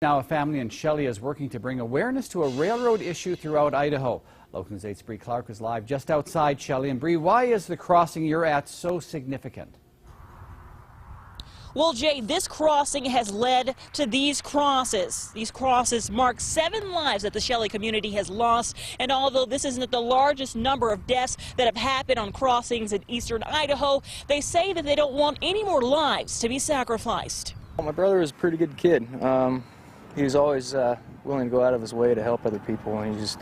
Now a family in Shelley is working to bring awareness to a railroad issue throughout Idaho. Local News 8's Bree Clark is live just outside Shelley. And Bree, why is the crossing you're at so significant? Well, Jay, this crossing has led to these crosses. These crosses mark 7 lives that the Shelley community has lost. And although this isn't the largest number of deaths that have happened on crossings in eastern Idaho, they say that they don't want any more lives to be sacrificed. My brother was a pretty good kid. He was always willing to go out of his way to help other people, and he's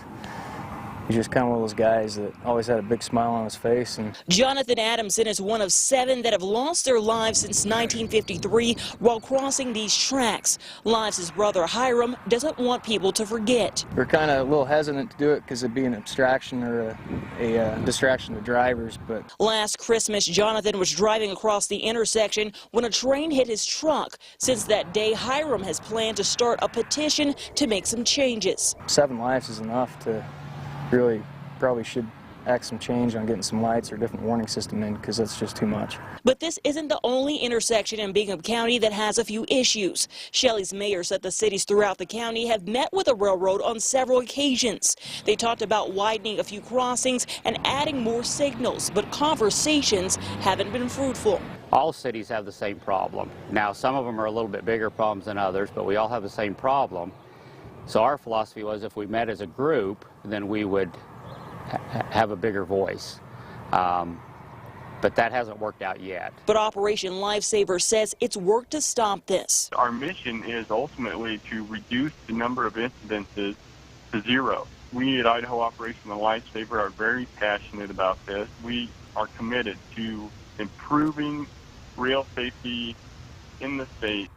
just kind of one of those guys that always had a big smile on his face. And Hyrum Adamson is one of 7 that have lost their lives since 1953 while crossing these tracks. Lives his brother Hyrum doesn't want people to forget. We're kind of a little hesitant to do it because it'd be an abstraction or a distraction to drivers. But last Christmas, Jonathan was driving across the intersection when a train hit his truck. Since that day, Hyrum has planned to start a petition to make some changes. 7 lives is enough to really probably should act some change on getting some lights or different warning system in, because that's just too much. But this isn't the only intersection in Bingham County that has a few issues. Shelley's mayor said the cities throughout the county have met with the railroad on several occasions. They talked about widening a few crossings and adding more signals, but conversations haven't been fruitful. All cities have the same problem. Now, some of them are a little bit bigger problems than others, but we all have the same problem. So our philosophy was if we met as a group, then we would have a bigger voice. But that hasn't worked out yet. But Operation Lifesaver says it's worked to stop this. Our mission is ultimately to reduce the number of incidences to 0. We at Idaho Operation Lifesaver are very passionate about this. We are committed to improving rail safety in the state.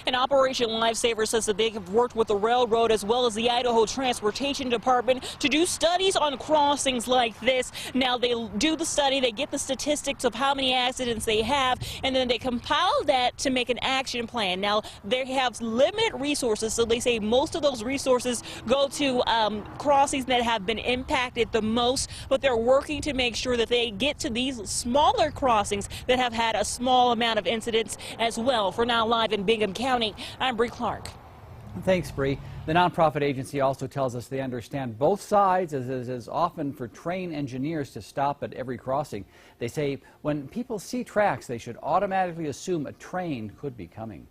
And Operation Lifesaver says that they have worked with the railroad as well as the Idaho Transportation Department to do studies on crossings like this. Now they do the study, they get the statistics of how many accidents they have, and then they compile that to make an action plan. Now they have limited resources, so they say most of those resources go to crossings that have been impacted the most, but they're working to make sure that they get to these smaller crossings that have had a small amount of incidents as well. For now, live in Bingham County, I'm Bree Clark. Thanks, Bree. The nonprofit agency also tells us they understand both sides, as it is often for train engineers to stop at every crossing. They say when people see tracks, they should automatically assume a train could be coming.